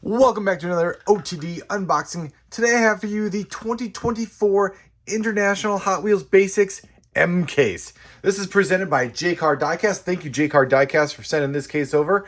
Welcome back to another OTD unboxing. Today I have for you the 2024 International Hot Wheels Basics M case. This is presented by Jcar Diecast. Thank you, Jcar Diecast, for sending this case over.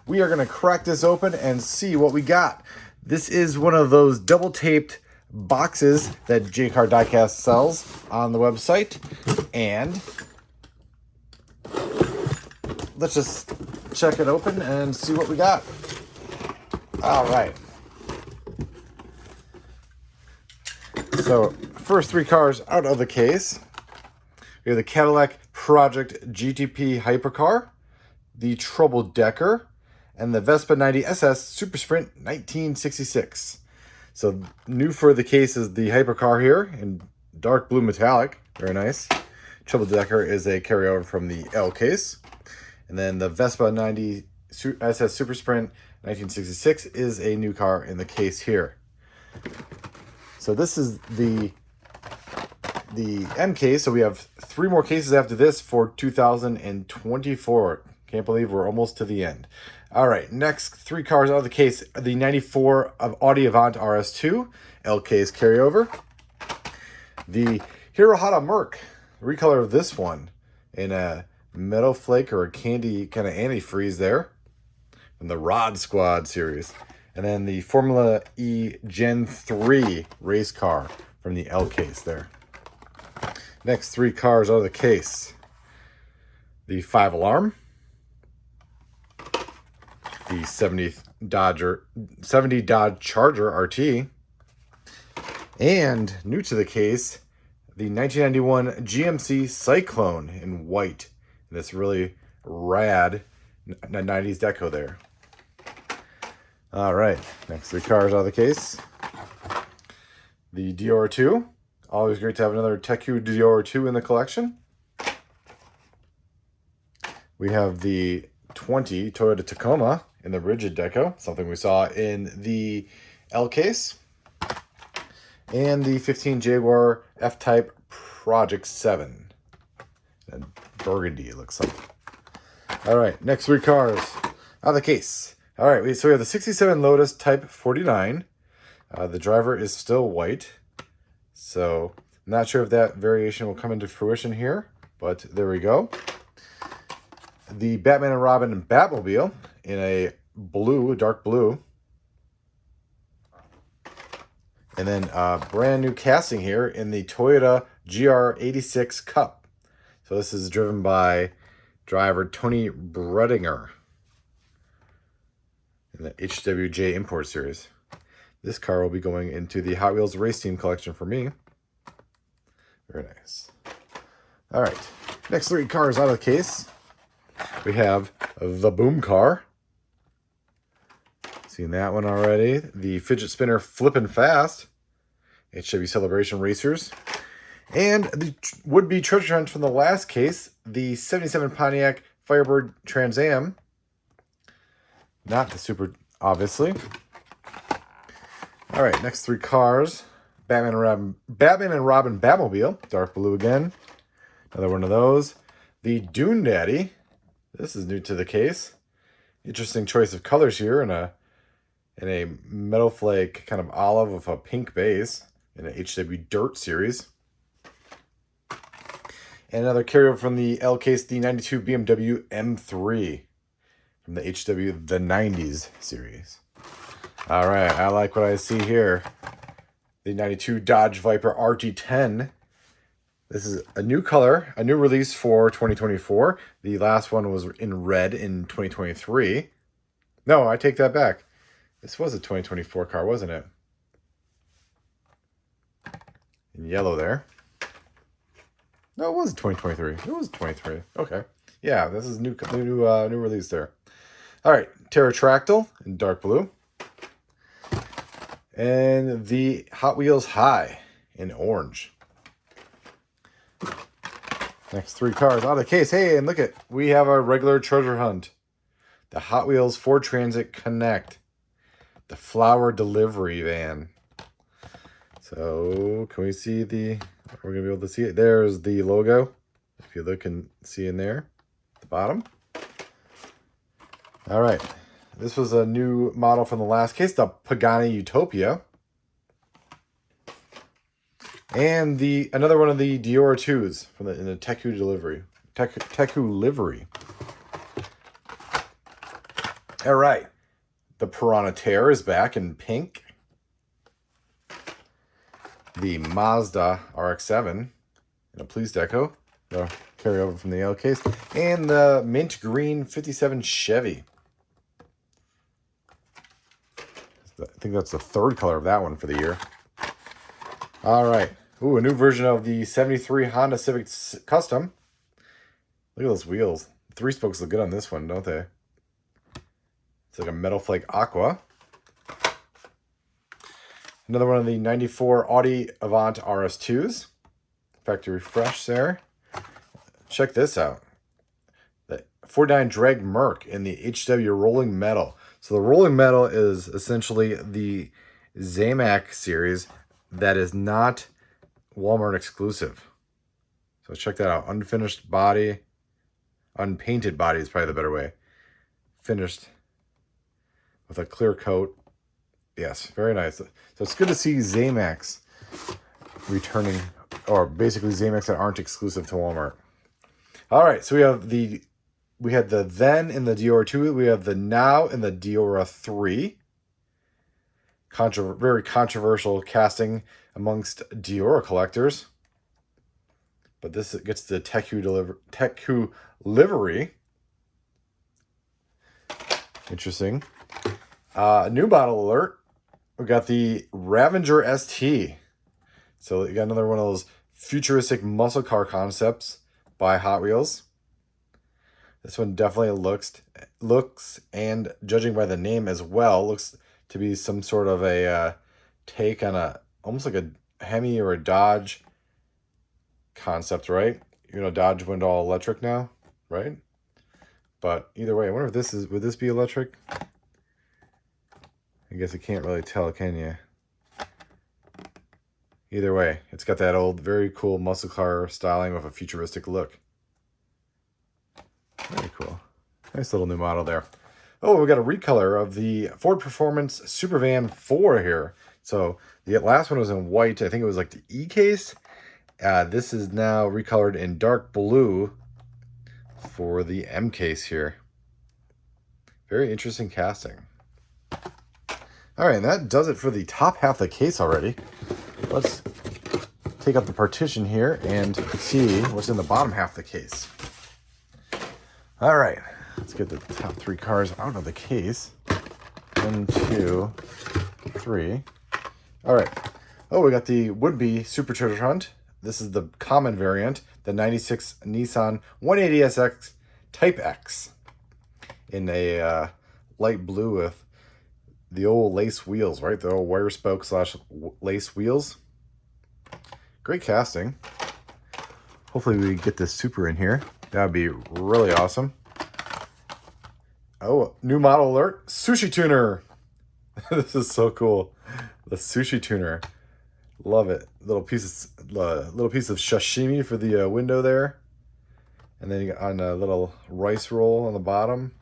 We are going to crack this open and see what we got. This is one of those double taped boxes that Jcar Diecast sells on the website. And let's just check it open and see what we got. All right. So, first three cars out of the case. We have the Cadillac Project GTP Hypercar, the Trouble Decker, and the Vespa 90 SS Super Sprint 1966. So, new for the case is the Hypercar here in dark blue metallic. Very nice. Trouble Decker is a carryover from the L case. And then the Vespa 90 SS Super Sprint 1966 is a new car in the case here. So this is the M case. So we have three more cases after this for 2024. Can't believe we're almost to the end. All right, next three cars out of the case. The 94 of Audi Avant RS2, L case carryover. The Hirohata Merc, recolor of this one in a metal flake or a candy kind of antifreeze there. In the Rod Squad series. And then the Formula E Gen 3 race car from the L case there. Next three cars out of the case. The 5 Alarm. The 70 Dodge Charger RT. And new to the case, the 1991 GMC Cyclone in white. And this really rad 90s deco there. All right, next three cars out of the case. The Dior 2. Always great to have another Teku Dior 2 in the collection. We have the 20 Toyota Tacoma in the rigid deco, something we saw in the L case. And the 15 Jaguar F-Type Project 7. And burgundy, it looks like. All right, next three cars out of the case. All right, so we have the 67 Lotus Type 49. The driver is still white. So I'm not sure if that variation will come into fruition here, but there we go. The Batman and Robin Batmobile in a blue, dark blue. And then brand new casting here in the Toyota GR86 Cup. So this is driven by driver Tony Bredinger in the HWJ Import Series. This car will be going into the Hot Wheels Race Team collection for me. Very nice. All right, next three cars out of the case. We have the Boom Car. Seen that one already. The Fidget Spinner Flippin' Fast. HW Celebration Racers. And the would-be treasure hunt from the last case, the 77 Pontiac Firebird Trans Am. Not the Super, obviously. All right, next three cars. Batman and Robin Batmobile, dark blue again. Another one of those. The Dune Daddy. This is new to the case. Interesting choice of colors here in a metal flake kind of olive with a pink base in an HW Dirt series. And another carryover from the L case, the 92 BMW M3 from the HW The 90s series. All right, I like what I see here. The 92 Dodge Viper RT10. This is a new color, a new release for 2024. The last one was in red in 2023. No, I take that back. This was a 2024 car, wasn't it? In yellow there. No, it was 2023. It was 23. Okay. Yeah, this is new release there. All right, Pterotractyl in dark blue. And the Hot Wheels High in orange. Next three cars out of the case. Hey, and look we have our regular treasure hunt. The Hot Wheels Ford Transit Connect. The flower delivery van. So, can we see we're going to be able to see it. There's the logo. If you look and see in there, at the bottom. All right. This was a new model from the last case, the Pagani Utopia. And another one of the Dior 2s from in the Teku delivery. Teku livery. All right. The Piranha Terror is back in pink. The Mazda RX-7 in a Please Deco. Carry over from the L case. And the mint green 57 Chevy. I think that's the third color of that one for the year. All right. Ooh, a new version of the 73 Honda Civic Custom. Look at those wheels. 3 spokes look good on this one, don't they? It's like a Metal Flake Aqua. Another one of the 94 Audi Avant RS2s. Factory fresh there. Check this out. The 49 Drag Merc in the HW Rolling Metal. So the Rolling Metal is essentially the Zamac series that is not Walmart exclusive. So check that out. Unfinished body. Unpainted body is probably the better way. Finished with a clear coat. Yes, very nice. So it's good to see Zamacs returning, or basically Zamacs that aren't exclusive to Walmart. All right, so we had the then in the Dior 2. We have the now in the Dior 3. Very controversial casting amongst Dior collectors. But this gets the Teku livery. Interesting. New model alert. We got the Ravager ST. So you got another one of those futuristic muscle car concepts by Hot Wheels. This one definitely looks, and judging by the name as well, looks to be some sort of a take on almost like a Hemi or a Dodge concept, right? You know, Dodge went all electric now, right? But either way, I wonder if would this be electric? I guess you can't really tell, can you? Either way, it's got that old, very cool muscle car styling with a futuristic look. Very cool. Nice little new model there. Oh, we got a recolor of the Ford Performance Supervan 4 here. So the last one was in white. I think it was like the E case. This is now recolored in dark blue for the M case here. Very interesting casting. All right, and that does it for the top half of the case already. Let's take out the partition here and see what's in the bottom half of the case. All right, let's get the top 3 cars out of the case. 1, 2, 3. All right. Oh, we got the would-be Super Treasure Hunt. This is the common variant, the 96 Nissan 180SX Type X in a light blue with the old lace wheels, right? The old wire spoke / lace wheels. Great casting. Hopefully we get this Super in here. That would be really awesome. Oh, new model alert. Sushi Tuner. This is so cool. The Sushi Tuner. Love it. Little piece of sashimi for the window there. And then you got on a little rice roll on the bottom.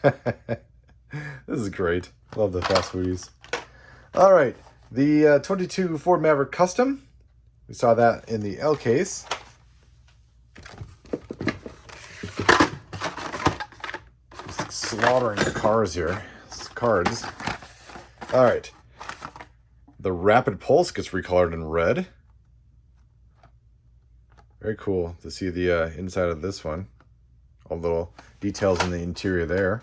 This is great. Love the fast foodies. All right. The 22 Ford Maverick Custom. We saw that in the L case. Just slaughtering the cars here. Cards. All right. The Rapid Pulse gets recolored in red. Very cool to see the inside of this one. All little details in the interior there.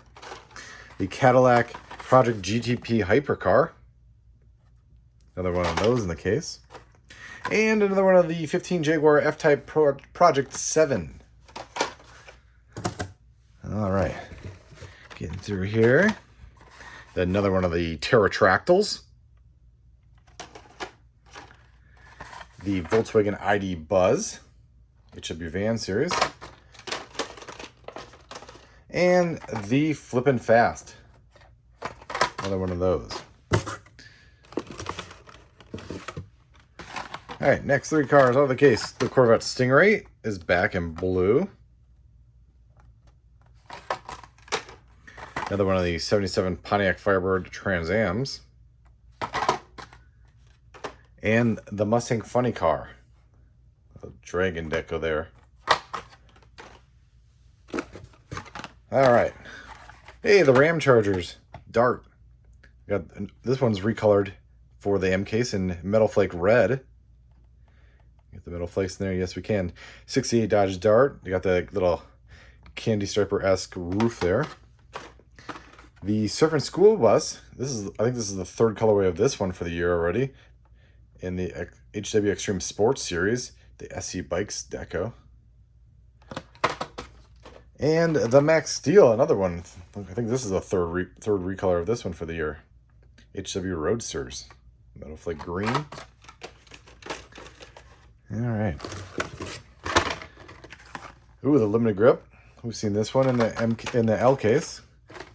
The Cadillac Project GTP Hypercar. Another one of those in the case. And another one of the 15 Jaguar F-Type Project 7. All right. Getting through here. Another one of the Pterotractyls. The Volkswagen ID Buzz. It should be van series. And the Flippin' Fast. Another one of those. All right, next 3 cars out of the case. The Corvette Stingray is back in blue. Another one of the 77 Pontiac Firebird Trans Ams. And the Mustang Funny Car. A Dragon deco there. Alright. Hey, the Ram Chargers. Dart. Got this one's recolored for the M case in Metal Flake Red. Get the metal flakes in there. Yes, we can. 68 Dodge Dart. You got the little candy striper-esque roof there. The Surfing School Bus. I think this is the third colorway of this one for the year already. In the HW Extreme Sports Series, the SC Bikes deco. And the Max Steel, another one. I think this is the third recolor of this one for the year. HW Roadsters. Metal Flake Green. All right. Ooh, the limited grip. We've seen this one in the L case.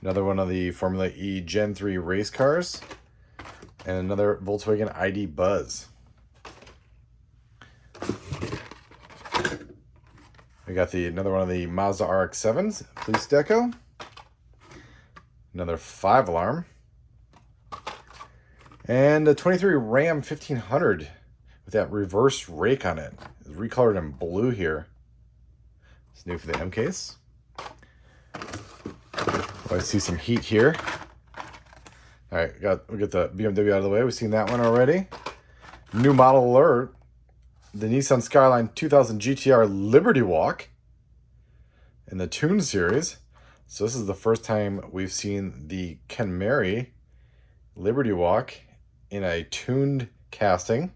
Another one of the Formula E Gen 3 race cars. And another Volkswagen ID Buzz. We got another one of the Mazda RX-7s, police deco. Another 5-alarm. And a 23 Ram 1500 with that reverse rake on it. It's recolored in blue here. It's new for the M case. I see some heat here. All right, we get the BMW out of the way. We've seen that one already. New model alert. The Nissan Skyline 2000 GTR Liberty Walk in the Tune series. So this is the first time we've seen the Camry Liberty Walk in a tuned casting.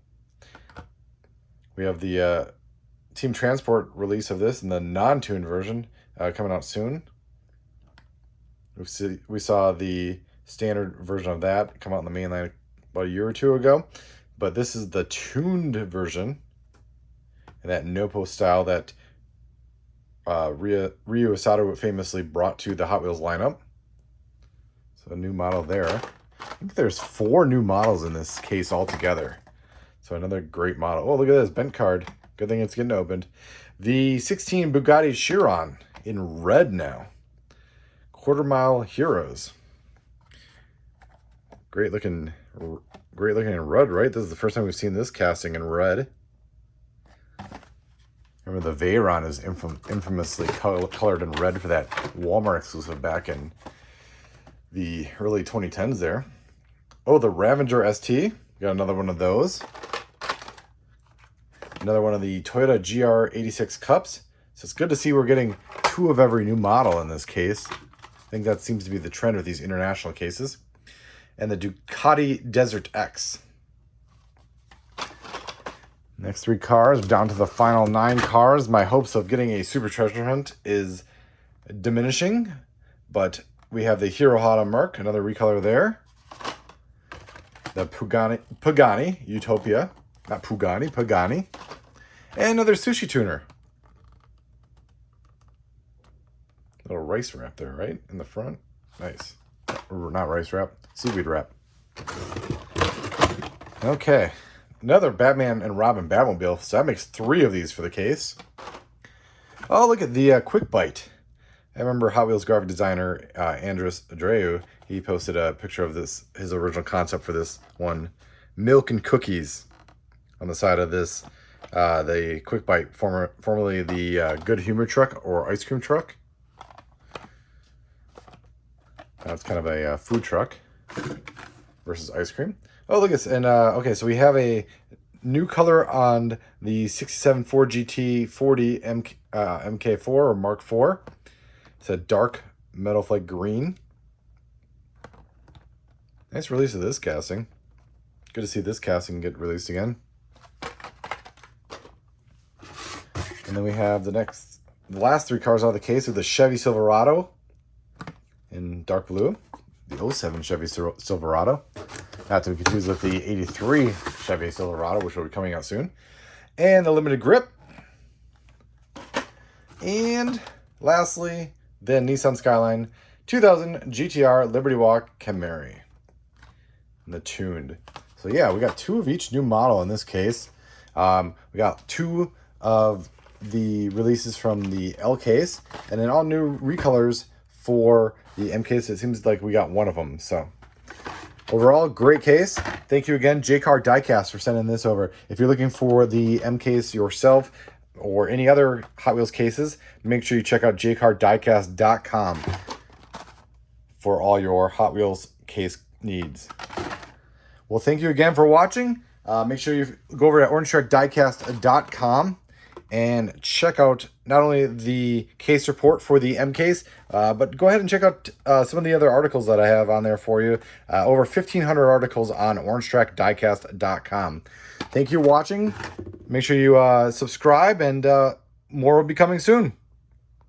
We have the Team Transport release of this in the non-tuned version coming out soon. We saw the standard version of that come out in the Mainline about a year or two ago. But this is the tuned version. And that Nopo style that Ryu Asado famously brought to the Hot Wheels lineup. So a new model there. I think there's 4 new models in this case altogether. So another great model. Oh, look at this, bent card. Good thing it's getting opened. The 16 Bugatti Chiron in red now. Quarter Mile Heroes. Great looking in red, right? This is the first time we've seen this casting in red. Remember the Veyron is infamously colored in red for that Walmart exclusive back in the early 2010s there. Oh, the Ravager ST. Got another one of those. Another one of the Toyota GR86 Cups. So it's good to see we're getting 2 of every new model in this case. I think that seems to be the trend with these international cases. And the Ducati Desert X. Next 3 cars, down to the final 9 cars. My hopes of getting a super treasure hunt is diminishing, but we have the Hirohata Merc, another recolor there. The Pagani Utopia, not Pugani, Pagani, and another Sushi Tuner. Little rice wrap there, right in the front. Nice, or not rice wrap, seaweed wrap. Okay. Another Batman and Robin Batmobile. So that makes 3 of these for the case. Oh, look at the Quick Bite. I remember Hot Wheels graphic designer Andres Abreu. He posted a picture of this, his original concept for this one. Milk and cookies on the side of this. The Quick Bite, formerly the Good Humor Truck or Ice Cream Truck. That's kind of a food truck versus ice cream. Oh, look at this. And, okay, so we have a new color on the 67 Ford GT40 MK4 or Mark IV. It's a dark metal flake green. Nice release of this casting. Good to see this casting get released again. And then we have the last 3 cars out of the case with the Chevy Silverado in dark blue. The 07 Chevy Silverado. Not to be confused with the 83 Chevy Silverado, which will be coming out soon. And the limited grip. And lastly, the Nissan Skyline 2000 GTR Liberty Walk Camry. And the tuned. So yeah, we got 2 of each new model in this case. We got 2 of the releases from the L case. And then all new recolors for the M case. It seems like we got one of them. So overall, great case. Thank you again, Jcar Diecast, for sending this over. If you're looking for the M case yourself or any other Hot Wheels cases, make sure you check out jcardiecast.com for all your Hot Wheels case needs. Well, thank you again for watching. Make sure you go over to orangetrackdiecast.com and check out not only the case report for the M case, but go ahead and check out some of the other articles that I have on there for you. Over 1,500 articles on orangetrackdiecast.com. Thank you for watching. Make sure you subscribe, and more will be coming soon.